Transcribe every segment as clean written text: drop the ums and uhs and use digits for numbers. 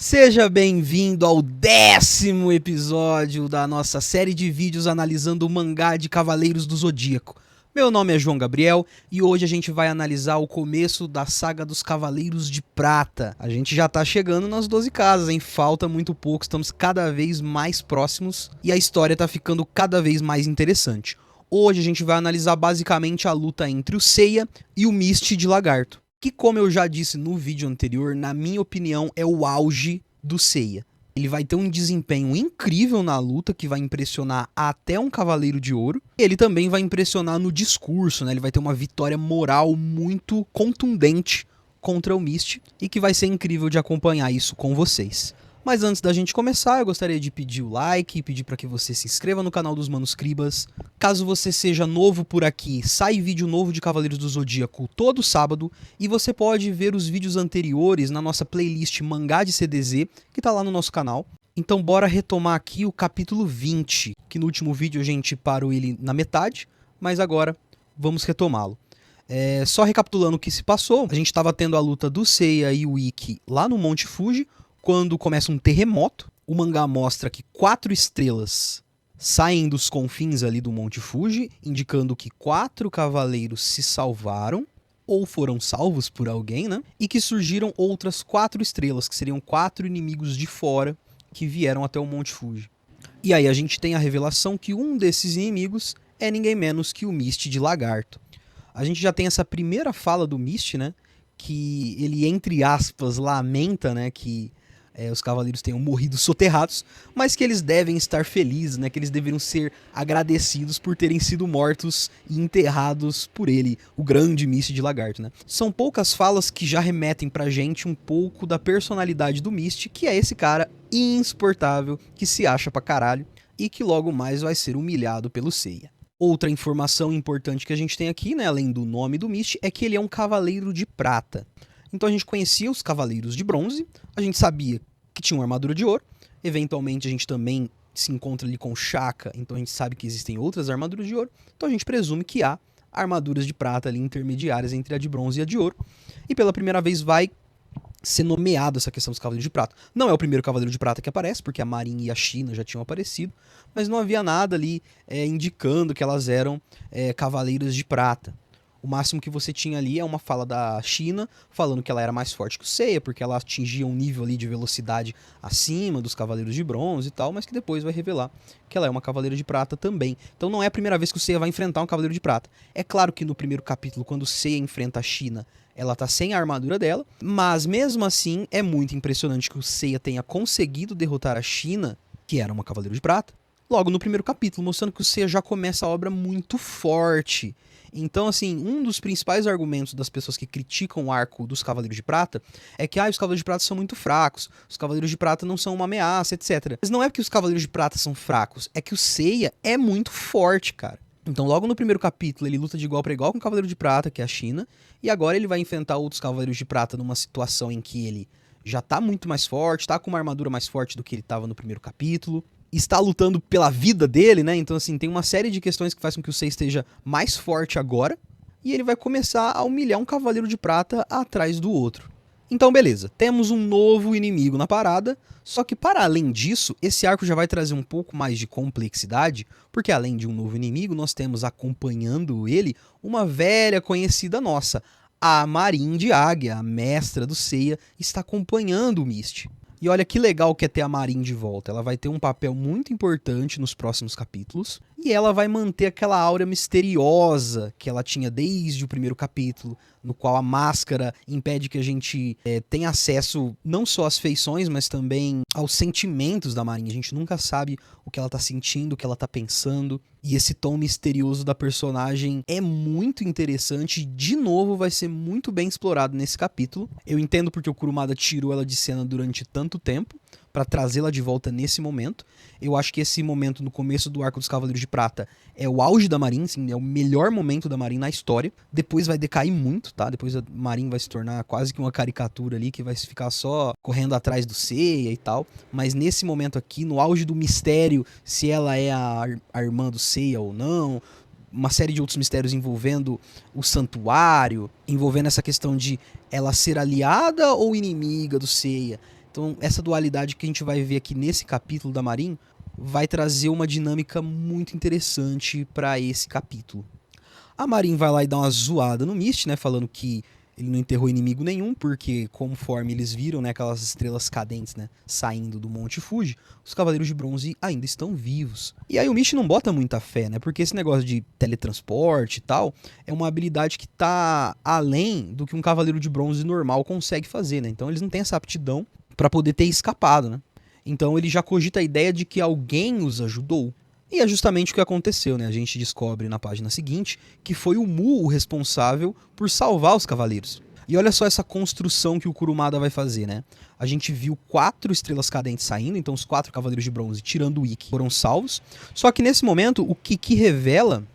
Seja bem-vindo ao 10º episódio da nossa série de vídeos analisando o mangá de Cavaleiros do Zodíaco. Meu nome é João Gabriel e hoje a gente vai analisar o começo da saga dos Cavaleiros de Prata. A gente já tá chegando nas 12 casas, hein? Falta muito pouco, estamos cada vez mais próximos e a história tá ficando cada vez mais interessante. Hoje a gente vai analisar basicamente a luta entre o Seiya e o Mist de Lagarto, que, como eu já disse no vídeo anterior, na minha opinião é o auge do Seiya. Ele vai ter um desempenho incrível na luta, que vai impressionar até um Cavaleiro de Ouro. Ele também vai impressionar no discurso, né? Ele vai ter uma vitória moral muito contundente contra o Mist, e que vai ser incrível de acompanhar isso com vocês. Mas antes da gente começar, eu gostaria de pedir o like e pedir para que você se inscreva no canal dos Manuscribas. Caso você seja novo por aqui, sai vídeo novo de Cavaleiros do Zodíaco todo sábado, e você pode ver os vídeos anteriores na nossa playlist Mangá de CDZ, que tá lá no nosso canal. Então bora retomar aqui o capítulo 20, que no último vídeo a gente parou ele na metade, mas agora vamos retomá-lo. Só recapitulando o que se passou, a gente estava tendo a luta do Seiya e o Ikki lá no Monte Fuji, quando começa um terremoto. O mangá mostra que 4 estrelas saem dos confins ali do Monte Fuji, indicando que 4 cavaleiros se salvaram, ou foram salvos por alguém, né? E que surgiram outras 4 estrelas, que seriam 4 inimigos de fora, que vieram até o Monte Fuji. E aí a gente tem a revelação que um desses inimigos é ninguém menos que o Mist de Lagarto. A gente já tem essa primeira fala do Mist, né? Que ele, entre aspas, lamenta, né? Que os cavaleiros tenham morrido soterrados, mas que eles devem estar felizes, né? Que eles deveriam ser agradecidos por terem sido mortos e enterrados por ele, o grande Mist de Lagarto, né? São poucas falas que já remetem pra gente um pouco da personalidade do Mist, que é esse cara insuportável, que se acha pra caralho e que logo mais vai ser humilhado pelo Seiya. Outra informação importante que a gente tem aqui, né, além do nome do Mist, é que ele é um cavaleiro de prata. Então a gente conhecia os cavaleiros de bronze, a gente sabia que tinha uma armadura de ouro, eventualmente a gente também se encontra ali com Shaka, então a gente sabe que existem outras armaduras de ouro, então a gente presume que há armaduras de prata ali intermediárias entre a de bronze e a de ouro, e pela primeira vez vai ser nomeado essa questão dos cavaleiros de prata. Não é o primeiro cavaleiro de prata que aparece, porque a Marin e a China já tinham aparecido, mas não havia nada ali indicando que elas eram cavaleiros de prata. O máximo que você tinha ali é uma fala da China, falando que ela era mais forte que o Seiya, porque ela atingia um nível ali de velocidade acima dos cavaleiros de bronze e tal, mas que depois vai revelar que ela é uma cavaleira de prata também. Então não é a primeira vez que o Seiya vai enfrentar um cavaleiro de prata. É claro que no primeiro capítulo, quando o Seiya enfrenta a China, ela tá sem a armadura dela, mas mesmo assim é muito impressionante que o Seiya tenha conseguido derrotar a China, que era uma cavaleira de prata, logo no primeiro capítulo, mostrando que o Seiya já começa a obra muito forte. Então, assim, um dos principais argumentos das pessoas que criticam o arco dos Cavaleiros de Prata é que os Cavaleiros de Prata são muito fracos, os Cavaleiros de Prata não são uma ameaça, etc. Mas não é porque os Cavaleiros de Prata são fracos, é que o Seiya é muito forte, cara. Então, logo no primeiro capítulo, ele luta de igual para igual com o Cavaleiro de Prata, que é a China, e agora ele vai enfrentar outros Cavaleiros de Prata numa situação em que ele já tá muito mais forte, tá com uma armadura mais forte do que ele tava no primeiro capítulo, está lutando pela vida dele, né? Então, assim, tem uma série de questões que faz com que o Seiya esteja mais forte agora, e ele vai começar a humilhar um Cavaleiro de Prata atrás do outro. Então, beleza, temos um novo inimigo na parada, só que para além disso, esse arco já vai trazer um pouco mais de complexidade, porque além de um novo inimigo, nós temos acompanhando ele uma velha conhecida nossa, a Marin de Águia, a mestra do Seiya, está acompanhando o Mist. E olha que legal que é ter a Marin de volta. Ela vai ter um papel muito importante nos próximos capítulos. E ela vai manter aquela aura misteriosa que ela tinha desde o primeiro capítulo, no qual a máscara impede que a gente tenha acesso não só às feições, mas também aos sentimentos da Marin. A gente nunca sabe o que ela tá sentindo, o que ela tá pensando. E esse tom misterioso da personagem é muito interessante e, de novo, vai ser muito bem explorado nesse capítulo. Eu entendo porque o Kurumada tirou ela de cena durante tanto tempo, para trazê-la de volta nesse momento. Eu acho que esse momento no começo do arco dos Cavaleiros de Prata é o auge da Marin, assim, é o melhor momento da Marin na história. Depois vai decair muito, tá? Depois a Marin vai se tornar quase que uma caricatura ali, que vai ficar só correndo atrás do Seiya e tal. Mas nesse momento aqui, no auge do mistério, se ela é a irmã do Seiya ou não, uma série de outros mistérios envolvendo o santuário, envolvendo essa questão de ela ser aliada ou inimiga do Seiya. Então essa dualidade que a gente vai ver aqui nesse capítulo da Marin vai trazer uma dinâmica muito interessante para esse capítulo. A Marin vai lá e dá uma zoada no Mist, né, falando que ele não enterrou inimigo nenhum, porque conforme eles viram, né, aquelas estrelas cadentes, né, saindo do Monte Fuji, os Cavaleiros de Bronze ainda estão vivos. E aí o Mist não bota muita fé, né, porque esse negócio de teletransporte e tal é uma habilidade que tá além do que um Cavaleiro de Bronze normal consegue fazer, né, então eles não têm essa aptidão para poder ter escapado, né. Então ele já cogita a ideia de que alguém os ajudou. E é justamente o que aconteceu, né? A gente descobre na página seguinte que foi o Mu o responsável por salvar os cavaleiros. E olha só essa construção que o Kurumada vai fazer, né? A gente viu 4 estrelas cadentes saindo, então os 4 cavaleiros de bronze, tirando o Ikki, foram salvos. Só que nesse momento, o Kiki revela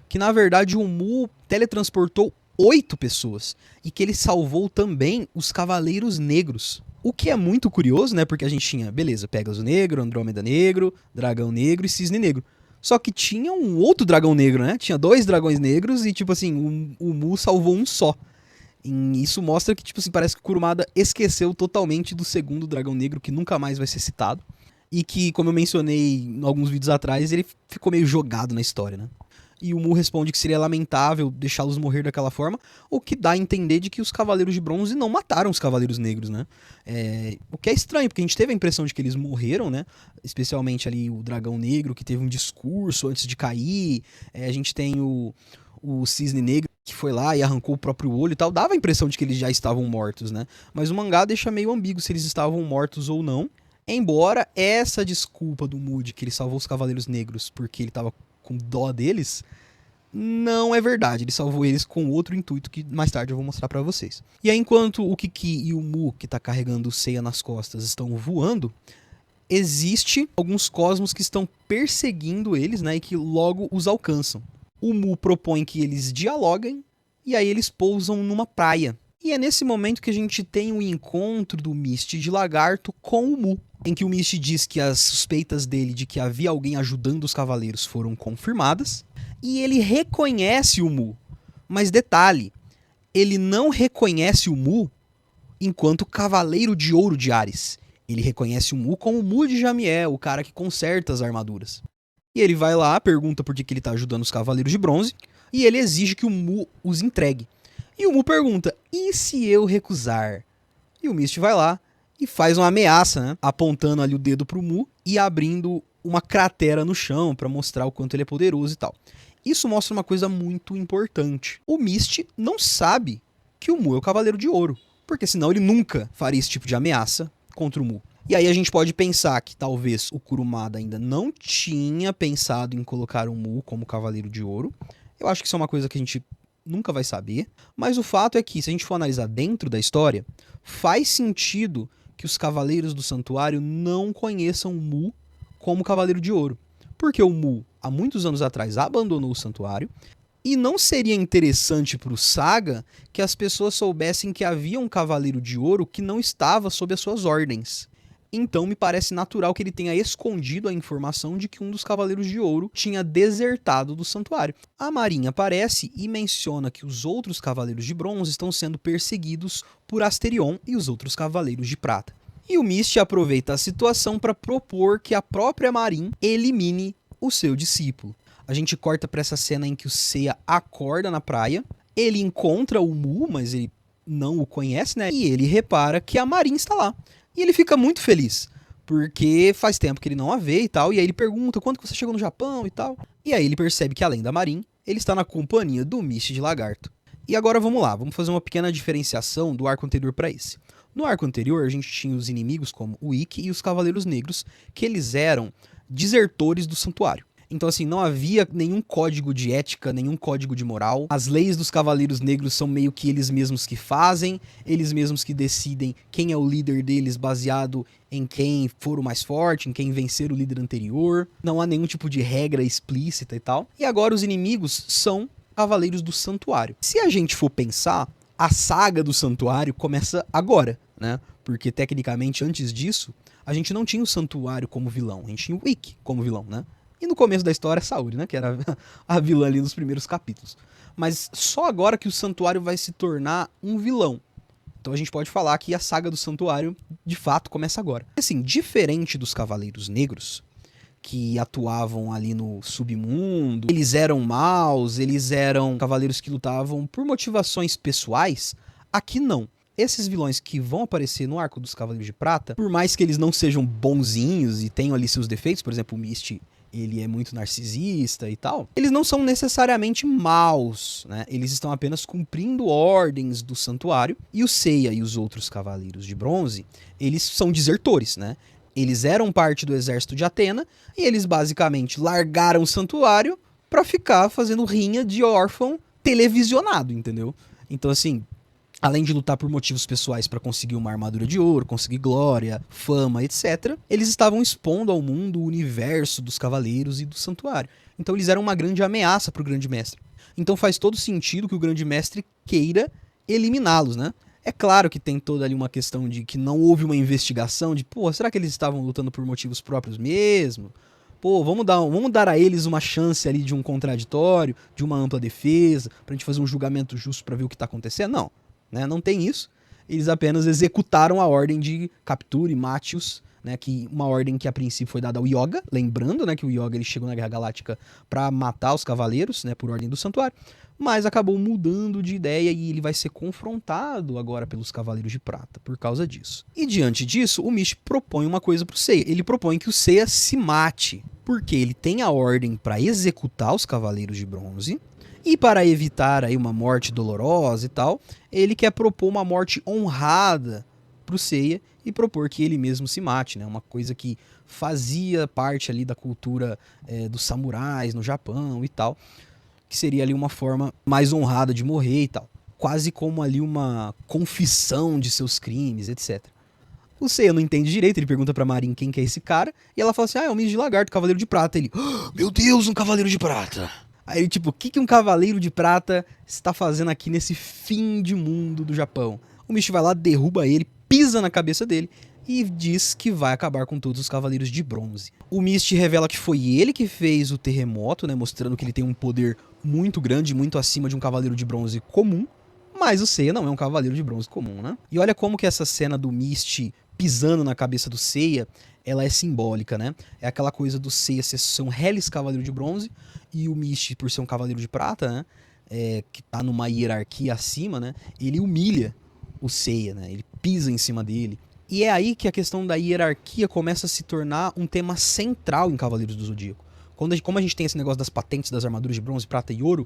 que na verdade o Mu teletransportou 8 pessoas e que ele salvou também os cavaleiros negros. O que é muito curioso, né? Porque a gente tinha, beleza, Pégaso Negro, Andrômeda Negro, Dragão Negro e Cisne Negro. Só que tinha um outro dragão negro, né? Tinha 2 dragões negros e, tipo assim, o Mu salvou um só. E isso mostra que, tipo assim, parece que o Kurumada esqueceu totalmente do segundo dragão negro, que nunca mais vai ser citado. E que, como eu mencionei em alguns vídeos atrás, ele ficou meio jogado na história, né? E o Mu responde que seria lamentável deixá-los morrer daquela forma, o que dá a entender de que os Cavaleiros de Bronze não mataram os Cavaleiros Negros, né? O que é estranho, porque a gente teve a impressão de que eles morreram, né? Especialmente ali o Dragão Negro, que teve um discurso antes de cair. A gente tem o Cisne Negro, que foi lá e arrancou o próprio olho e tal. Dava a impressão de que eles já estavam mortos, né? Mas o mangá deixa meio ambíguo se eles estavam mortos ou não. Embora essa desculpa do Mu de que ele salvou os Cavaleiros Negros porque ele estava com dó deles, não é verdade. Ele salvou eles com outro intuito que mais tarde eu vou mostrar pra vocês. E aí, enquanto o Kiki e o Mu, que tá carregando o Seiya nas costas, estão voando, existe alguns cosmos que estão perseguindo eles, né, e que logo os alcançam. O Mu propõe que eles dialoguem, e aí eles pousam numa praia. E é nesse momento que a gente tem o encontro do Mist de Lagarto com o Mu, em que o Mist diz que as suspeitas dele de que havia alguém ajudando os cavaleiros foram confirmadas, e ele reconhece o Mu. Mas detalhe, ele não reconhece o Mu enquanto Cavaleiro de Ouro de Ares. Ele reconhece o Mu como o Mu de Jamiel, o cara que conserta as armaduras. E ele vai lá, pergunta por que ele está ajudando os Cavaleiros de Bronze, e ele exige que o Mu os entregue. E o Mu pergunta, e se eu recusar? E o Mist vai lá e faz uma ameaça, né? Apontando ali o dedo pro Mu e abrindo uma cratera no chão para mostrar o quanto ele é poderoso e tal. Isso mostra uma coisa muito importante. O Mist não sabe que o Mu é o Cavaleiro de Ouro, porque senão ele nunca faria esse tipo de ameaça contra o Mu. E aí a gente pode pensar que talvez o Kurumada ainda não tinha pensado em colocar o Mu como Cavaleiro de Ouro. Eu acho que isso é uma coisa que a gente nunca vai saber, mas o fato é que, se a gente for analisar dentro da história, faz sentido que os Cavaleiros do Santuário não conheçam o Mu como Cavaleiro de Ouro. Porque o Mu, há muitos anos atrás, abandonou o Santuário, e não seria interessante para o Saga que as pessoas soubessem que havia um Cavaleiro de Ouro que não estava sob as suas ordens. Então me parece natural que ele tenha escondido a informação de que um dos Cavaleiros de Ouro tinha desertado do santuário. A Marinha aparece e menciona que os outros Cavaleiros de Bronze estão sendo perseguidos por Asterion e os outros Cavaleiros de Prata. E o Mist aproveita a situação para propor que a própria Marin elimine o seu discípulo. A gente corta para essa cena em que o Seiya acorda na praia, ele encontra o Mu, mas ele não o conhece, né? E ele repara que a Marin está lá. E ele fica muito feliz, porque faz tempo que ele não a vê e tal, e aí ele pergunta quando que você chegou no Japão e tal. E aí ele percebe que além da Marin, ele está na companhia do Mist de Lagarto. E agora vamos lá, vamos fazer uma pequena diferenciação do arco anterior para esse. No arco anterior a gente tinha os inimigos como o Ikki e os Cavaleiros Negros, que eles eram desertores do santuário. Então assim, não havia nenhum código de ética, nenhum código de moral. As leis dos Cavaleiros Negros são meio que eles mesmos que fazem, eles mesmos que decidem quem é o líder deles baseado em quem for o mais forte, em quem vencer o líder anterior. Não há nenhum tipo de regra explícita e tal. E agora os inimigos são Cavaleiros do Santuário. Se a gente for pensar, a saga do Santuário começa agora, né? Porque tecnicamente antes disso, a gente não tinha o Santuário como vilão, a gente tinha o Ikki como vilão, né? E no começo da história, Saori, né? Que era a vilã ali nos primeiros capítulos. Mas só agora que o Santuário vai se tornar um vilão. Então a gente pode falar que a saga do Santuário, de fato, começa agora. Assim, diferente dos Cavaleiros Negros, que atuavam ali no submundo, eles eram maus, eles eram cavaleiros que lutavam por motivações pessoais, aqui não. Esses vilões que vão aparecer no arco dos Cavaleiros de Prata, por mais que eles não sejam bonzinhos e tenham ali seus defeitos, por exemplo, o Misty, ele é muito narcisista e tal, eles não são necessariamente maus, né? Eles estão apenas cumprindo ordens do santuário, e o Seiya e os outros Cavaleiros de Bronze, eles são desertores, né? Eles eram parte do exército de Atena e eles basicamente largaram o santuário pra ficar fazendo rinha de órfão televisionado, entendeu? Então assim, além de lutar por motivos pessoais pra conseguir uma armadura de ouro, conseguir glória, fama, etc., eles estavam expondo ao mundo o universo dos cavaleiros e do santuário. Então eles eram uma grande ameaça pro grande mestre. Então faz todo sentido que o grande mestre queira eliminá-los, né? É claro que tem toda ali uma questão de que não houve uma investigação de, pô, será que eles estavam lutando por motivos próprios mesmo? Pô, vamos dar a eles uma chance ali de um contraditório, de uma ampla defesa, pra gente fazer um julgamento justo pra ver o que tá acontecendo? Não, né? Não tem isso. Eles apenas executaram a ordem de captura e mate-os, né? Que uma ordem que a princípio foi dada ao Yoga, lembrando, né, que o Yoga ele chegou na Guerra Galáctica pra matar os cavaleiros, né, por ordem do santuário. Mas acabou mudando de ideia e ele vai ser confrontado agora pelos Cavaleiros de Prata por causa disso. E diante disso, o Misty propõe uma coisa pro Seiya. Ele propõe que o Seiya se mate, porque ele tem a ordem para executar os Cavaleiros de Bronze, e para evitar aí uma morte dolorosa e tal, ele quer propor uma morte honrada pro Seiya e propor que ele mesmo se mate, né? Uma coisa que fazia parte ali da cultura dos samurais no Japão e tal, que seria ali uma forma mais honrada de morrer e tal. Quase como ali uma confissão de seus crimes, etc. O Seiya não entende direito, ele pergunta pra Marin quem que é esse cara, e ela fala assim, é o Misty de Lagarto, Cavaleiro de Prata. Ele, meu Deus, um Cavaleiro de Prata! Aí ele tipo, o que um Cavaleiro de Prata está fazendo aqui nesse fim de mundo do Japão? O Misty vai lá, derruba ele, pisa na cabeça dele, e diz que vai acabar com todos os Cavaleiros de Bronze. O Misty revela que foi ele que fez o terremoto, né, mostrando que ele tem um poder muito grande, muito acima de um Cavaleiro de Bronze comum, mas o Seiya não é um Cavaleiro de Bronze comum, né? E olha como que essa cena do Misty pisando na cabeça do Seiya, ela é simbólica, né? É aquela coisa do Seiya ser um Hellis Cavaleiro de Bronze, e o Misty, por ser um Cavaleiro de Prata, né, que tá numa hierarquia acima, né, ele humilha o Seiya, né? Ele pisa em cima dele. E é aí que a questão da hierarquia começa a se tornar um tema central em Cavaleiros do Zodíaco. Como a gente tem esse negócio das patentes das armaduras de bronze, prata e ouro,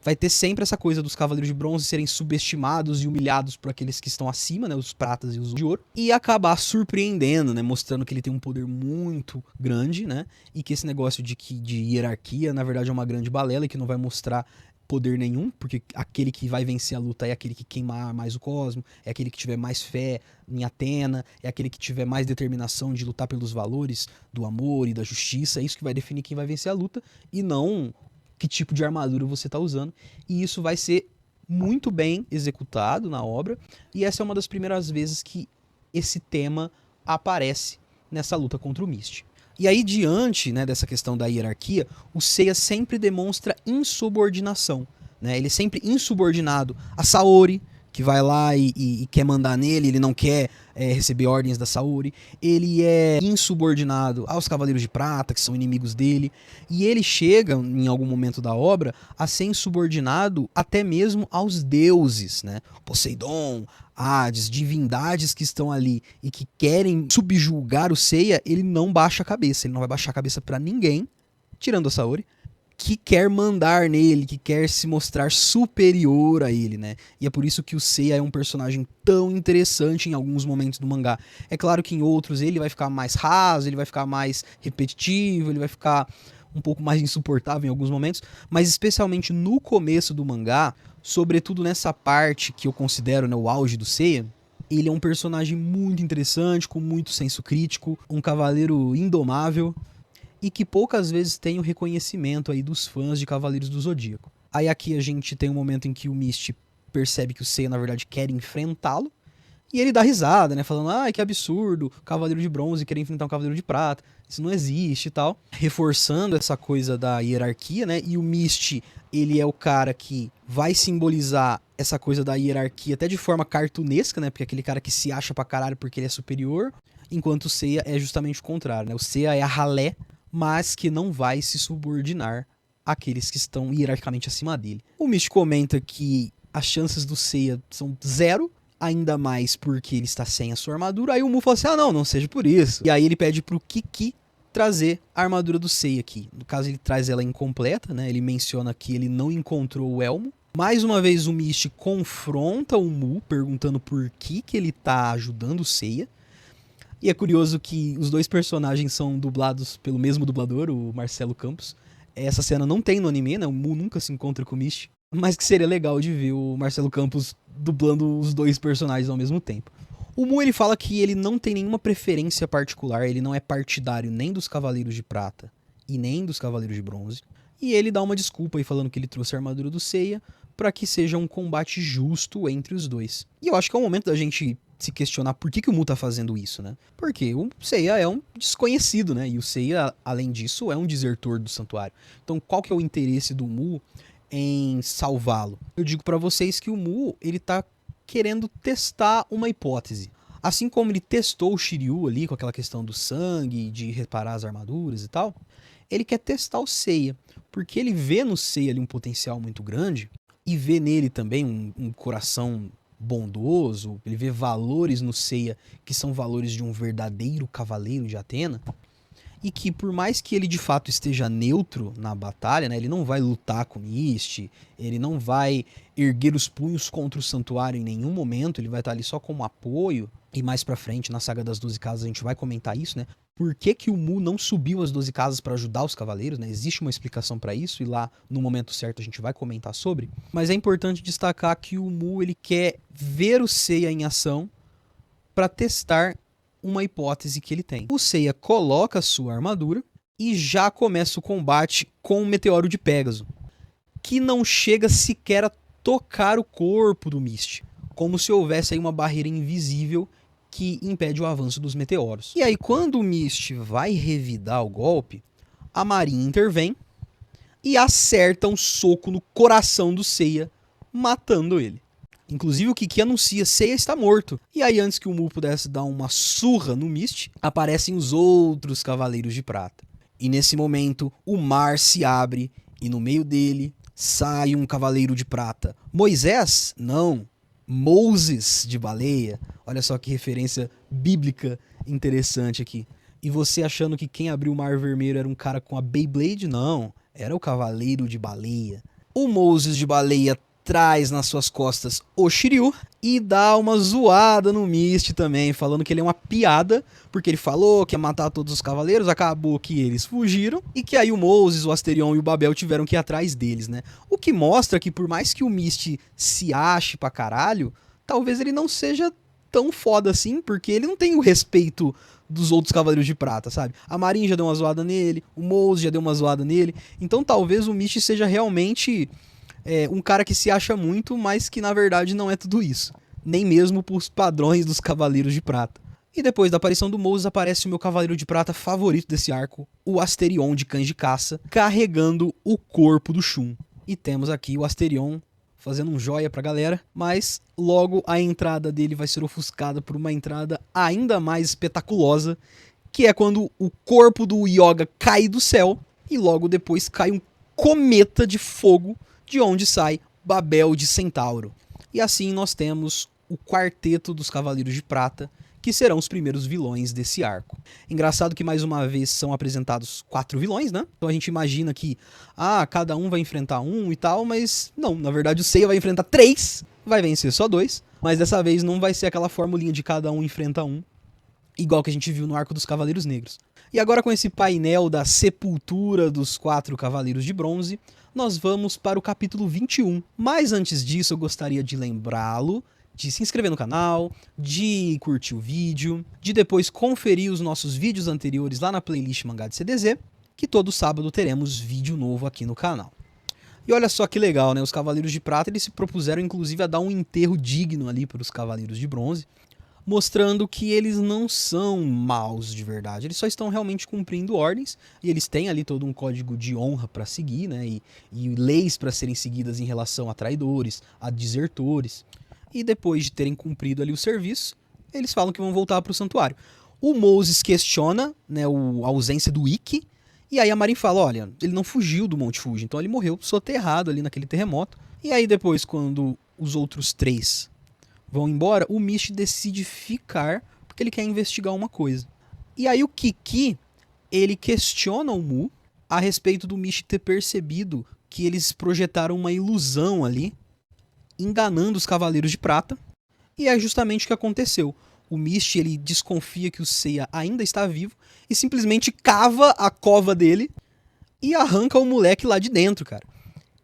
vai ter sempre essa coisa dos Cavaleiros de Bronze serem subestimados e humilhados por aqueles que estão acima, né, os pratas e os de ouro, e acabar surpreendendo, né, mostrando que ele tem um poder muito grande, né, e que esse negócio de hierarquia, na verdade, é uma grande balela e que não vai mostrar poder nenhum, porque aquele que vai vencer a luta é aquele que queimar mais o cosmo, é aquele que tiver mais fé em Atena, é aquele que tiver mais determinação de lutar pelos valores do amor e da justiça, é isso que vai definir quem vai vencer a luta, e não que tipo de armadura você está usando, e isso vai ser muito bem executado na obra, e essa é uma das primeiras vezes que esse tema aparece nessa luta contra o Misty. E aí, diante, né, dessa questão da hierarquia, o Seiya sempre demonstra insubordinação, né? Ele é sempre insubordinado a Saori, que vai lá e quer mandar nele, ele não quer receber ordens da Saori. Ele é insubordinado aos Cavaleiros de Prata, que são inimigos dele. E ele chega, em algum momento da obra, a ser insubordinado até mesmo aos deuses, né? Poseidon, Hades, divindades que estão ali e que querem subjugar o Seiya, ele não baixa a cabeça. Ele não vai baixar a cabeça pra ninguém, tirando a Saori, que quer mandar nele, que quer se mostrar superior a ele, né? E é por isso que o Seiya é um personagem tão interessante em alguns momentos do mangá. É claro que em outros ele vai ficar mais raso, ele vai ficar mais repetitivo, ele vai ficar um pouco mais insuportável em alguns momentos, mas especialmente no começo do mangá, sobretudo nessa parte que eu considero, né, o auge do Seiya, ele é um personagem muito interessante, com muito senso crítico, um cavaleiro indomável, e que poucas vezes tem o reconhecimento aí dos fãs de Cavaleiros do Zodíaco. Aí aqui a gente tem um momento em que o Misty percebe que o Seiya, na verdade, quer enfrentá-lo, E ele dá risada, né? Falando, ai, que absurdo, Cavaleiro de Bronze querer enfrentar um Cavaleiro de Prata. Isso não existe e tal. Reforçando essa coisa da hierarquia, né? E o Mist, ele é o cara que vai simbolizar essa coisa da hierarquia até de forma cartunesca, né? Porque é aquele cara que se acha pra caralho porque ele é superior. Enquanto o Seiya é justamente o contrário, né? O Seiya é a ralé, mas que não vai se subordinar àqueles que estão hierarquicamente acima dele. O Mist comenta que as chances do Seiya são 0, ainda mais porque ele está sem a sua armadura. Aí o Mu fala assim, não seja por isso. E aí ele pede pro Kiki trazer a armadura do Seiya aqui. No caso, ele traz ela incompleta, né? Ele menciona que ele não encontrou o elmo. Mais uma vez o Mist confronta o Mu, perguntando por que ele tá ajudando o Seiya. E é curioso que os dois personagens são dublados pelo mesmo dublador, o Marcelo Campos. Essa cena não tem no anime, né? O Mu nunca se encontra com o Mist. Mas que seria legal de ver o Marcelo Campos dublando os dois personagens ao mesmo tempo. O Mu, ele fala que ele não tem nenhuma preferência particular, ele não é partidário nem dos Cavaleiros de Prata e nem dos Cavaleiros de Bronze. E ele dá uma desculpa aí falando que ele trouxe a armadura do Seiya para que seja um combate justo entre os dois. E eu acho que é o momento da gente se questionar por que o Mu tá fazendo isso, né? Porque o Seiya é um desconhecido, né? E o Seiya, além disso, é um desertor do santuário. Então qual que é o interesse do Mu em salvá-lo? Eu digo pra vocês que o Mu, ele tá querendo testar uma hipótese. Assim como ele testou o Shiryu ali com aquela questão do sangue, de reparar as armaduras e tal, ele quer testar o Seiya, porque ele vê no Seiya ali um potencial muito grande e vê nele também um coração bondoso, ele vê valores no Seiya que são valores de um verdadeiro cavaleiro de Atena, e que por mais que ele de fato esteja neutro na batalha, né, ele não vai lutar com Mist, ele não vai erguer os punhos contra o santuário em nenhum momento, ele vai estar ali só como apoio. E mais pra frente, na saga das 12 casas, a gente vai comentar isso, né? Por que o Mu não subiu as 12 casas para ajudar os cavaleiros, né? Existe uma explicação para isso, e lá no momento certo a gente vai comentar sobre. Mas é importante destacar que o Mu, ele quer ver o Seiya em ação para testar uma hipótese que ele tem. O Seiya coloca a sua armadura e já começa o combate com o meteoro de Pégaso, que não chega sequer a tocar o corpo do Mist, como se houvesse aí uma barreira invisível que impede o avanço dos meteoros. E aí, quando o Mist vai revidar o golpe, a Marinha intervém e acerta um soco no coração do Seiya, matando ele. Inclusive o Kiki anuncia, Seiya está morto. E aí, antes que o Mu pudesse dar uma surra no Mist, aparecem os outros Cavaleiros de Prata. E nesse momento, o mar se abre e no meio dele sai um Cavaleiro de Prata. Moisés? Não. Moses de baleia. Olha só que referência bíblica interessante aqui. E você achando que quem abriu o Mar Vermelho era um cara com a Beyblade? Não, era o Cavaleiro de Baleia. O Moses de baleia traz nas suas costas o Shiryu e dá uma zoada no Mist também, falando que ele é uma piada, porque ele falou que ia matar todos os cavaleiros, acabou que eles fugiram, e que aí o Moses, o Asterion e o Babel tiveram que ir atrás deles, né? O que mostra que por mais que o Mist se ache pra caralho, talvez ele não seja tão foda assim, porque ele não tem o respeito dos outros Cavaleiros de Prata, sabe? A Marin já deu uma zoada nele, o Moses já deu uma zoada nele, então talvez o Mist seja realmente um cara que se acha muito, mas que na verdade não é tudo isso. Nem mesmo pros padrões dos Cavaleiros de Prata. E depois da aparição do Moses aparece o meu Cavaleiro de Prata favorito desse arco, o Asterion de Cães de Caça, carregando o corpo do Shun. E temos aqui o Asterion fazendo um joia pra galera, mas logo a entrada dele vai ser ofuscada por uma entrada ainda mais espetaculosa, que é quando o corpo do Yoga cai do céu e logo depois cai um cometa de fogo de onde sai Babel de Centauro. E assim nós temos o quarteto dos Cavaleiros de Prata, que serão os primeiros vilões desse arco. Engraçado que mais uma vez são apresentados 4 vilões, né? Então a gente imagina que, cada um vai enfrentar um e tal, mas não, na verdade o Seiya vai enfrentar 3, vai vencer só 2, mas dessa vez não vai ser aquela formulinha de cada um enfrenta um, igual que a gente viu no arco dos Cavaleiros Negros. E agora com esse painel da sepultura dos 4 Cavaleiros de Bronze, nós vamos para o capítulo 21. Mas antes disso eu gostaria de lembrá-lo de se inscrever no canal, de curtir o vídeo, de depois conferir os nossos vídeos anteriores lá na playlist Mangá de CDZ, que todo sábado teremos vídeo novo aqui no canal. E olha só que legal, né? Os Cavaleiros de Prata eles se propuseram inclusive a dar um enterro digno ali para os Cavaleiros de Bronze. mostrando que eles não são maus de verdade, eles só estão realmente cumprindo ordens, e eles têm ali todo um código de honra para seguir, né, e leis para serem seguidas em relação a traidores, a desertores, e depois de terem cumprido ali o serviço, eles falam que vão voltar para o santuário. O Moses questiona, né, a ausência do Ikki, e aí a Marin fala, olha, ele não fugiu do Monte Fuji, então ele morreu soterrado ali naquele terremoto. E aí depois, quando os outros 3 vão embora, o Mist decide ficar, porque ele quer investigar uma coisa. E aí o Kiki, ele questiona o Mu a respeito do Mist ter percebido que eles projetaram uma ilusão ali, enganando os Cavaleiros de Prata, e é justamente o que aconteceu. O Mist, ele desconfia que o Seiya ainda está vivo e simplesmente cava a cova dele e arranca o moleque lá de dentro, cara.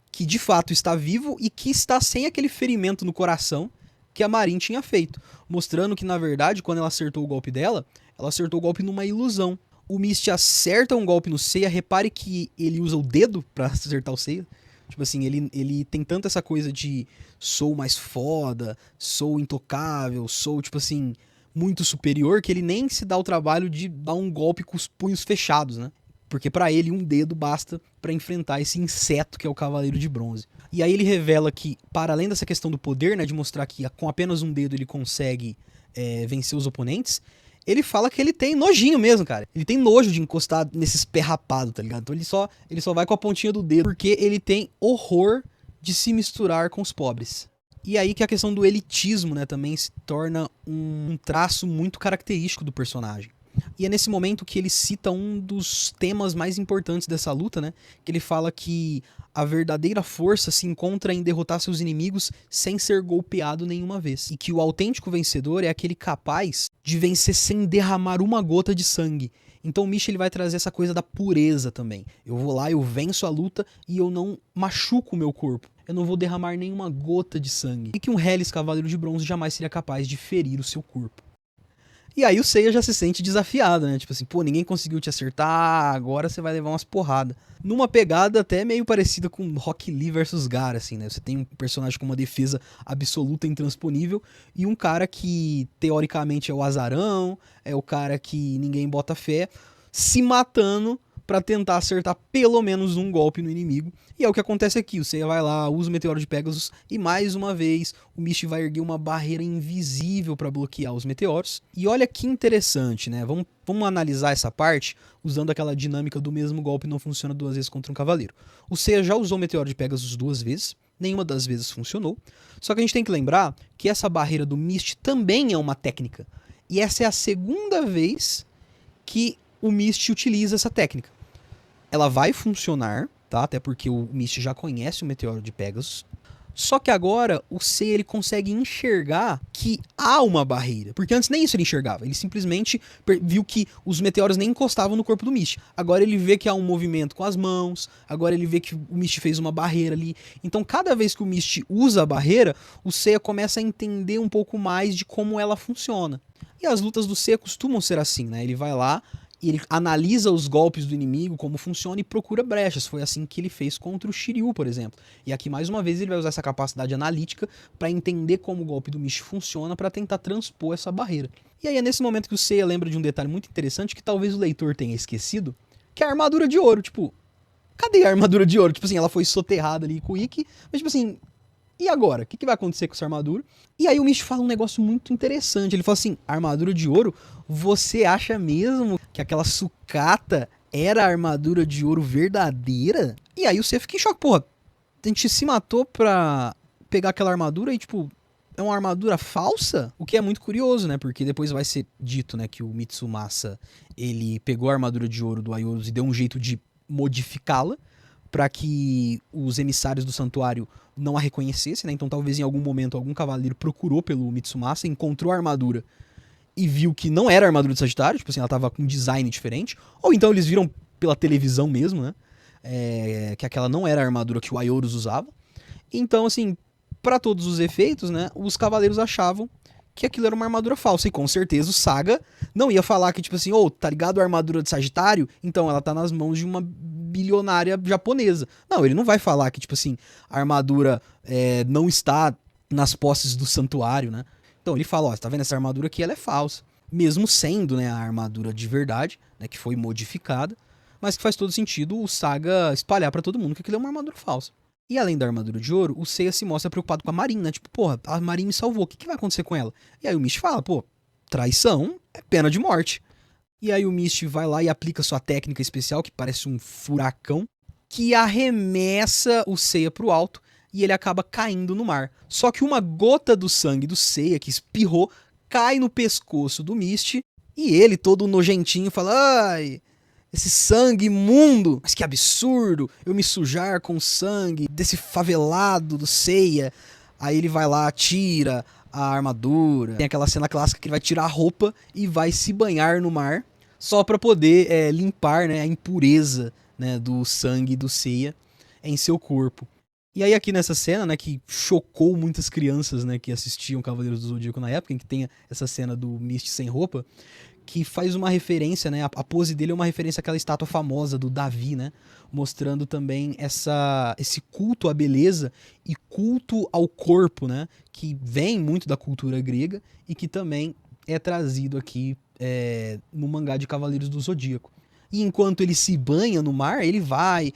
Que de fato está vivo e que está sem aquele ferimento no coração que a Marin tinha feito. Mostrando que, na verdade, quando ela acertou o golpe dela, ela acertou o golpe numa ilusão. O Mist acerta um golpe no Seiya, repare que ele usa o dedo pra acertar o Seiya. Tipo assim, ele tem tanto essa coisa de sou mais foda, sou intocável, sou, tipo assim, muito superior, que ele nem se dá o trabalho de dar um golpe com os punhos fechados, né? Porque pra ele um dedo basta pra enfrentar esse inseto que é o Cavaleiro de Bronze. E aí ele revela que, para além dessa questão do poder, né, de mostrar que com apenas um dedo ele consegue vencer os oponentes, ele fala que ele tem nojinho mesmo, cara. Ele tem nojo de encostar nesses perrapados, tá ligado? Então ele só vai com a pontinha do dedo, porque ele tem horror de se misturar com os pobres. E aí que a questão do elitismo, né, também se torna um traço muito característico do personagem. E é nesse momento que ele cita um dos temas mais importantes dessa luta, né? Que ele fala que a verdadeira força se encontra em derrotar seus inimigos sem ser golpeado nenhuma vez. E que o autêntico vencedor é aquele capaz de vencer sem derramar uma gota de sangue. Então o Misha, ele vai trazer essa coisa da pureza também. Eu vou lá, eu venço a luta e eu não machuco o meu corpo. Eu não vou derramar nenhuma gota de sangue. E que um Hellis Cavaleiro de Bronze jamais seria capaz de ferir o seu corpo. E aí o Seiya já se sente desafiado, né? Tipo assim, pô, ninguém conseguiu te acertar, agora você vai levar umas porradas. Numa pegada até meio parecida com Rock Lee versus Gaara, assim, né? Você tem um personagem com uma defesa absoluta, intransponível, e um cara que, teoricamente, é o azarão, é o cara que ninguém bota fé, se matando pra tentar acertar pelo menos um golpe no inimigo. E é o que acontece aqui, o Seiya vai lá, usa o Meteoro de Pegasus, e mais uma vez o Mist vai erguer uma barreira invisível pra bloquear os meteoros. E olha que interessante, né? Vamos analisar essa parte usando aquela dinâmica do mesmo golpe não funciona 2 vezes contra um cavaleiro. O Seiya já usou o Meteoro de Pegasus 2 vezes, nenhuma das vezes funcionou. Só que a gente tem que lembrar que essa barreira do Mist também é uma técnica. E essa é a segunda vez que o Mist utiliza essa técnica. Ela vai funcionar, tá? Até porque o Mist já conhece o Meteoro de Pegasus. Só que agora o Seiya, ele consegue enxergar que há uma barreira. Porque antes nem isso ele enxergava. Ele simplesmente viu que os meteoros nem encostavam no corpo do Mist. Agora ele vê que há um movimento com as mãos. Agora ele vê que o Mist fez uma barreira ali. Então cada vez que o Mist usa a barreira, o Seiya começa a entender um pouco mais de como ela funciona. E as lutas do Seiya costumam ser assim, né? Ele vai lá, ele analisa os golpes do inimigo, como funciona, e procura brechas. Foi assim que ele fez contra o Shiryu, por exemplo. E aqui, mais uma vez, ele vai usar essa capacidade analítica para entender como o golpe do Mist funciona, para tentar transpor essa barreira. E aí é nesse momento que o Seiya lembra de um detalhe muito interessante, que talvez o leitor tenha esquecido, que é a armadura de ouro. Tipo, cadê a armadura de ouro? Tipo assim, ela foi soterrada ali com o Ikki, mas tipo assim, e agora? O que vai acontecer com essa armadura? E aí o Mist fala um negócio muito interessante. Ele fala assim, armadura de ouro, você acha mesmo que aquela sucata era a armadura de ouro verdadeira? E aí o Seiya fica em choque, porra, a gente se matou pra pegar aquela armadura e tipo, é uma armadura falsa? O que é muito curioso, né? Porque depois vai ser dito, né, que o Mitsumasa, ele pegou a armadura de ouro do Aioros e deu um jeito de modificá-la para que os emissários do santuário não a reconhecessem, né? Então talvez em algum momento algum cavaleiro procurou pelo Mitsumasa, encontrou a armadura e viu que não era a armadura de Sagitário, tipo assim, ela tava com um design diferente, ou então eles viram pela televisão mesmo, né? Que aquela não era a armadura que o Aioros usava. Então, assim, para todos os efeitos, né, os cavaleiros achavam que aquilo era uma armadura falsa. E com certeza o Saga não ia falar que, tipo assim, tá ligado a armadura de Sagitário? Então ela tá nas mãos de uma bilionária japonesa. Não, ele não vai falar que, tipo assim, a armadura não está nas posses do santuário, né? Então ele fala, ó, você tá vendo essa armadura aqui? Ela é falsa. Mesmo sendo, né, a armadura de verdade, né, que foi modificada, mas que faz todo sentido o Saga espalhar pra todo mundo que aquilo é uma armadura falsa. E além da armadura de ouro, o Seiya se mostra preocupado com a Marin, né? Tipo, porra, a Marin me salvou, o que vai acontecer com ela? E aí o Mist fala, pô, traição é pena de morte. E aí o Mist vai lá e aplica sua técnica especial, que parece um furacão, que arremessa o Seiya pro alto e ele acaba caindo no mar. Só que uma gota do sangue do Seiya, que espirrou, cai no pescoço do Mist e ele, todo nojentinho, fala, ai, esse sangue imundo, mas que absurdo eu me sujar com o sangue desse favelado do Seiya. Aí ele vai lá, tira a armadura, tem aquela cena clássica que ele vai tirar a roupa e vai se banhar no mar, só pra poder limpar, né, a impureza, né, do sangue do Seiya em seu corpo. E aí aqui nessa cena, né, que chocou muitas crianças, né, que assistiam Cavaleiros do Zodíaco na época, em que tem essa cena do Mist sem roupa, que faz uma referência, né, a pose dele é uma referência àquela estátua famosa do Davi, né, mostrando também esse culto à beleza e culto ao corpo, né, que vem muito da cultura grega e que também é trazido aqui no mangá de Cavaleiros do Zodíaco. E enquanto ele se banha no mar, ele vai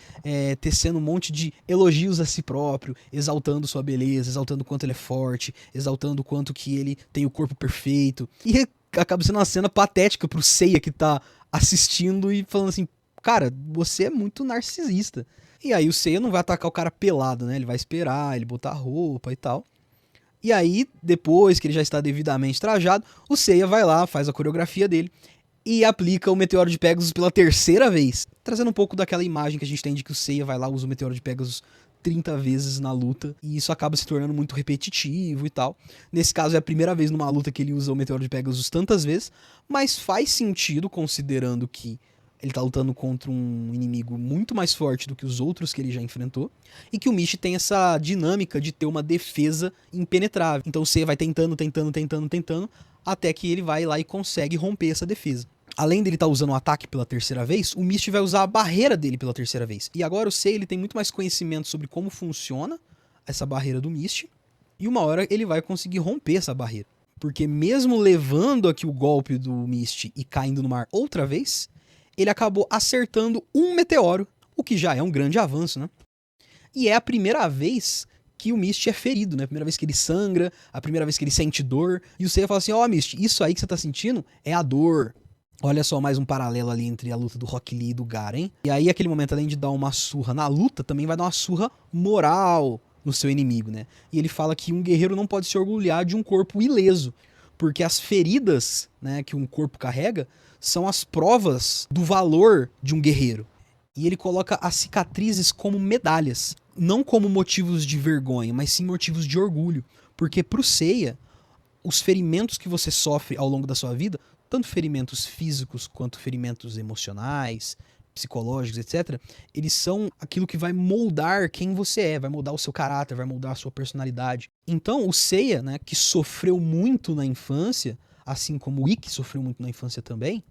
tecendo um monte de elogios a si próprio, exaltando sua beleza, exaltando o quanto ele é forte, exaltando o quanto que ele tem o corpo perfeito. E acaba sendo uma cena patética pro Seiya que tá assistindo e falando assim, cara, você é muito narcisista. E aí o Seiya não vai atacar o cara pelado, né? Ele vai esperar, ele botar roupa e tal. E aí, depois que ele já está devidamente trajado, o Seiya vai lá, faz a coreografia dele e aplica o Meteoro de Pegasus pela terceira vez. Trazendo um pouco daquela imagem que a gente tem de que o Seiya vai lá, usa o Meteoro de Pegasus 30 vezes na luta, e isso acaba se tornando muito repetitivo e tal. Nesse caso é a primeira vez numa luta que ele usa o Meteoro de Pegasus tantas vezes, mas faz sentido considerando que ele tá lutando contra um inimigo muito mais forte do que os outros que ele já enfrentou, e que o Mist tem essa dinâmica de ter uma defesa impenetrável. Então o Seiya vai tentando, até que ele vai lá e consegue romper essa defesa. Além dele estar usando o ataque pela terceira vez, o Mist vai usar a barreira dele pela terceira vez. E agora o Seiya ele tem muito mais conhecimento sobre como funciona essa barreira do Mist, e uma hora ele vai conseguir romper essa barreira. Porque mesmo levando aqui o golpe do Mist e caindo no mar outra vez, ele acabou acertando um meteoro, o que já é um grande avanço, né? E é a primeira vez que o Mist é ferido, né? A primeira vez que ele sangra, a primeira vez que ele sente dor. E o Seiya fala assim, ó, Mist, isso aí que você tá sentindo é a dor. Olha só, mais um paralelo ali entre a luta do Rock Lee e do Garen. E aí, aquele momento, além de dar uma surra na luta, também vai dar uma surra moral no seu inimigo, né? E ele fala que um guerreiro não pode se orgulhar de um corpo ileso, porque as feridas, né, que um corpo carrega são as provas do valor de um guerreiro. E ele coloca as cicatrizes como medalhas, não como motivos de vergonha, mas sim motivos de orgulho. Porque pro Seiya, os ferimentos que você sofre ao longo da sua vida, tanto ferimentos físicos quanto ferimentos emocionais, psicológicos, etc., eles são aquilo que vai moldar quem você é, vai moldar o seu caráter, vai moldar a sua personalidade. Então o Seiya, né, que sofreu muito na infância, assim como o Ikki sofreu muito na infância também,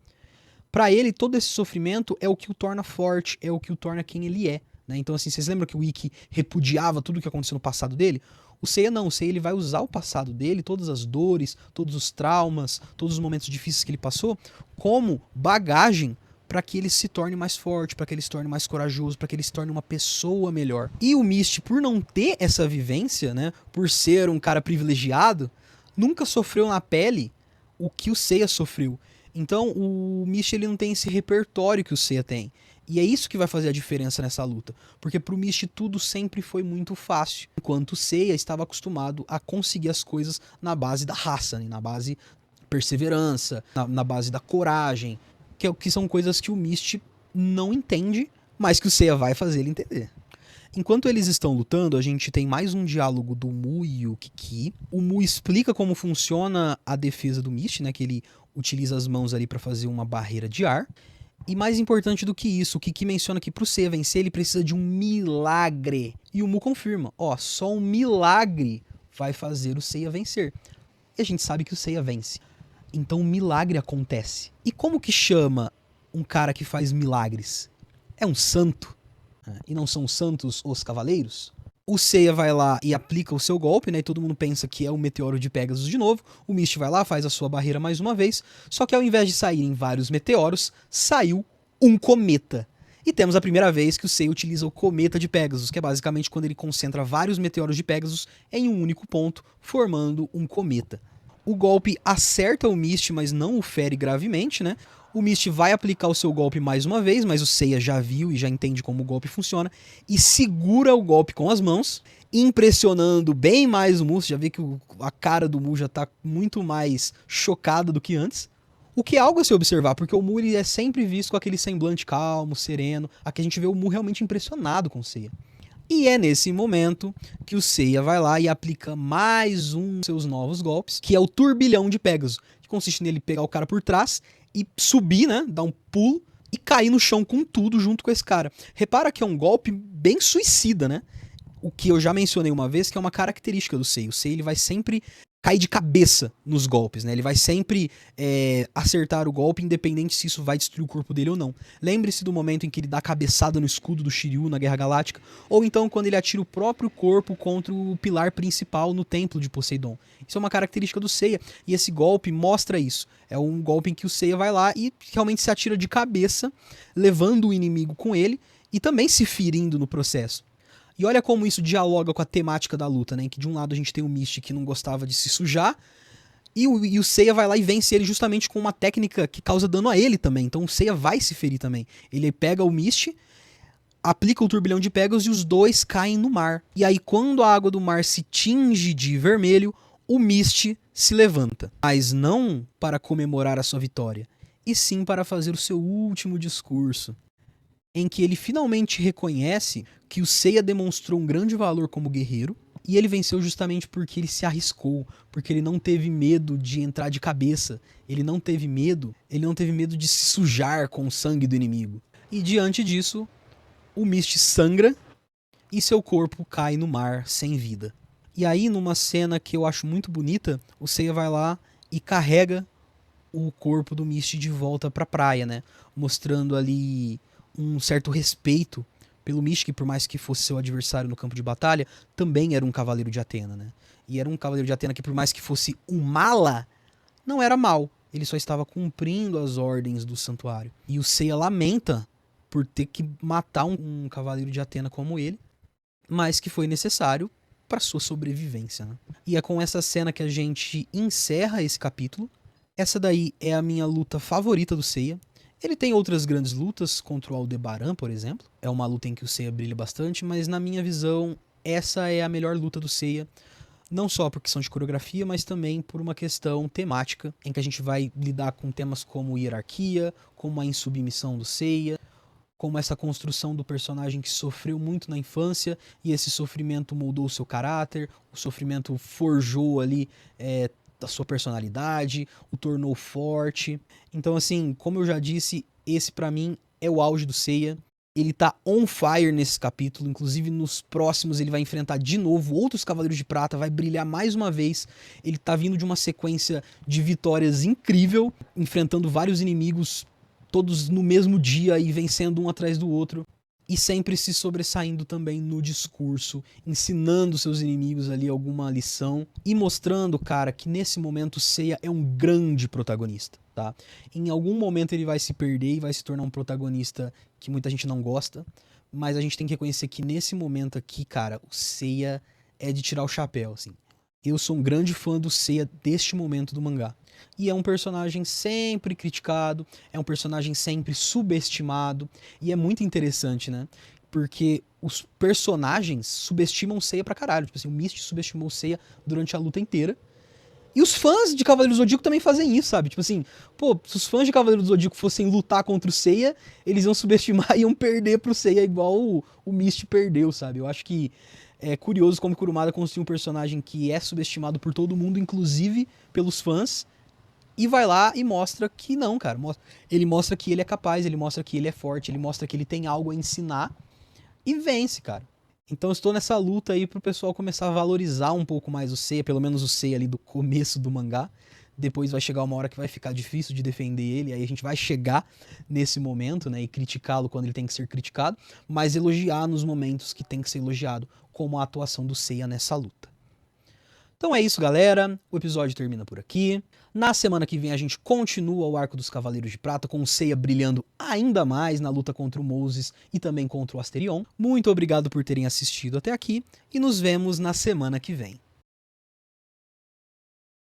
pra ele todo esse sofrimento é o que o torna forte, é o que o torna quem ele é. Né? Então assim, vocês lembram que o Ikki repudiava tudo o que aconteceu no passado dele? O Seiya não, o Seiya ele vai usar o passado dele, todas as dores, todos os traumas, todos os momentos difíceis que ele passou, como bagagem para que ele se torne mais forte, para que ele se torne mais corajoso, para que ele se torne uma pessoa melhor. E o Mist, por não ter essa vivência, né, por ser um cara privilegiado, nunca sofreu na pele o que o Seiya sofreu. Então o Mist ele não tem esse repertório que o Seiya tem. E é isso que vai fazer a diferença nessa luta. Porque pro Mist tudo sempre foi muito fácil. Enquanto o Seiya estava acostumado a conseguir as coisas na base da raça, né? Na base da perseverança, na base da coragem. Que são coisas que o Mist não entende, mas que o Seiya vai fazer ele entender. Enquanto eles estão lutando, a gente tem mais um diálogo do Mu e o Kiki. O Mu explica como funciona a defesa do Mist, né? Que ele utiliza as mãos ali para fazer uma barreira de ar. E mais importante do que isso, o Kiki menciona que pro Seiya vencer ele precisa de um milagre. E o Mu confirma, ó, só um milagre vai fazer o Seiya vencer. E a gente sabe que o Seiya vence. Então um milagre acontece. E como que chama um cara que faz milagres? É um santo. E não são santos os cavaleiros? O Seiya vai lá e aplica o seu golpe, né? E todo mundo pensa que é o meteoro de Pegasus de novo. O Mist vai lá, faz a sua barreira mais uma vez. Só que ao invés de saírem vários meteoros, saiu um cometa. E temos a primeira vez que o Seiya utiliza o cometa de Pegasus, que é basicamente quando ele concentra vários meteoros de Pegasus em um único ponto, formando um cometa. O golpe acerta o Mist, mas não o fere gravemente, né? O Mist vai aplicar o seu golpe mais uma vez, mas o Seiya já viu e já entende como o golpe funciona, e segura o golpe com as mãos, impressionando bem mais o Mu. Você já vê que a cara do Mu já tá muito mais chocada do que antes. O que é algo a se observar, porque o Mu ele é sempre visto com aquele semblante calmo, sereno. Aqui a gente vê o Mu realmente impressionado com o Seiya. E é nesse momento que o Seiya vai lá e aplica mais um dos seus novos golpes, que é o Turbilhão de Pegasus, que consiste nele pegar o cara por trás e subir, né, dar um pulo e cair no chão com tudo junto com esse cara. Repara que é um golpe bem suicida, né? O que eu já mencionei uma vez, que é uma característica do Seiya. O Seiya ele vai sempre cair de cabeça nos golpes, né? Ele vai sempre acertar o golpe, independente se isso vai destruir o corpo dele ou não. Lembre-se do momento em que ele dá a cabeçada no escudo do Shiryu na Guerra Galáctica, ou então quando ele atira o próprio corpo contra o pilar principal no templo de Poseidon. Isso é uma característica do Seiya, e esse golpe mostra isso. É um golpe em que o Seiya vai lá e realmente se atira de cabeça, levando o inimigo com ele, e também se ferindo no processo. E olha como isso dialoga com a temática da luta, né? Em que de um lado a gente tem o Mist que não gostava de se sujar, e o Seiya vai lá e vence ele justamente com uma técnica que causa dano a ele também. Então o Seiya vai se ferir também. Ele pega o Mist, aplica o turbilhão de Pegasus e os dois caem no mar. E aí quando a água do mar se tinge de vermelho, o Mist se levanta. Mas não para comemorar a sua vitória, e sim para fazer o seu último discurso, em que ele finalmente reconhece que o Seiya demonstrou um grande valor como guerreiro, e ele venceu justamente porque ele se arriscou, porque ele não teve medo de entrar de cabeça, ele não teve medo de se sujar com o sangue do inimigo. E diante disso, o Mist sangra e seu corpo cai no mar sem vida. E aí, numa cena que eu acho muito bonita, o Seiya vai lá e carrega o corpo do Mist de volta pra praia, né? Mostrando ali um certo respeito pelo Mist, que por mais que fosse seu adversário no campo de batalha, também era um cavaleiro de Atena, né? E era um cavaleiro de Atena que por mais que fosse um mala, não era mal. Ele só estava cumprindo as ordens do santuário. E o Seiya lamenta por ter que matar um cavaleiro de Atena como ele, mas que foi necessário para sua sobrevivência, né? E é com essa cena que a gente encerra esse capítulo. Essa daí é a minha luta favorita do Seiya. Ele tem outras grandes lutas contra o Aldebaran, por exemplo. É uma luta em que o Seiya brilha bastante, mas na minha visão, essa é a melhor luta do Seiya. Não só por questão de coreografia, mas também por uma questão temática, em que a gente vai lidar com temas como hierarquia, como a insubmissão do Seiya, como essa construção do personagem que sofreu muito na infância, e esse sofrimento moldou o seu caráter, o sofrimento forjou ali da sua personalidade, o tornou forte. Então, assim, como eu já disse, esse pra mim é o auge do Seiya. Ele tá on fire nesse capítulo, inclusive nos próximos ele vai enfrentar de novo outros Cavaleiros de Prata, vai brilhar mais uma vez. Ele tá vindo de uma sequência de vitórias incrível, enfrentando vários inimigos todos no mesmo dia e vencendo um atrás do outro. E sempre se sobressaindo também no discurso, ensinando seus inimigos ali alguma lição e mostrando, cara, que nesse momento o Seiya é um grande protagonista, tá? Em algum momento ele vai se perder e vai se tornar um protagonista que muita gente não gosta, mas a gente tem que reconhecer que nesse momento aqui, cara, o Seiya é de tirar o chapéu, assim. Eu sou um grande fã do Seiya deste momento do mangá. E é um personagem sempre criticado, é um personagem sempre subestimado, e é muito interessante, né? Porque os personagens subestimam o Seiya pra caralho. Tipo assim, o Mist subestimou o Seiya durante a luta inteira. E os fãs de Cavaleiro do Zodíaco também fazem isso, sabe? Tipo assim, pô, se os fãs de Cavaleiro do Zodíaco fossem lutar contra o Seiya, eles iam subestimar e iam perder pro Seiya igual o Mist perdeu, sabe? Eu acho que é curioso como Kurumada construiu um personagem que é subestimado por todo mundo, inclusive pelos fãs, e vai lá e mostra que não, cara. Ele mostra que ele é capaz, ele mostra que ele é forte, ele mostra que ele tem algo a ensinar e vence, cara. Então eu estou nessa luta aí pro pessoal começar a valorizar um pouco mais o Seiya, pelo menos o Seiya ali do começo do mangá, depois vai chegar uma hora que vai ficar difícil de defender ele, aí a gente vai chegar nesse momento, né, e criticá-lo quando ele tem que ser criticado, mas elogiar nos momentos que tem que ser elogiado, como a atuação do Seiya nessa luta. Então é isso, galera. O episódio termina por aqui. Na semana que vem a gente continua o arco dos Cavaleiros de Prata, com o Seiya brilhando ainda mais na luta contra o Moses e também contra o Asterion. Muito obrigado por terem assistido até aqui e nos vemos na semana que vem.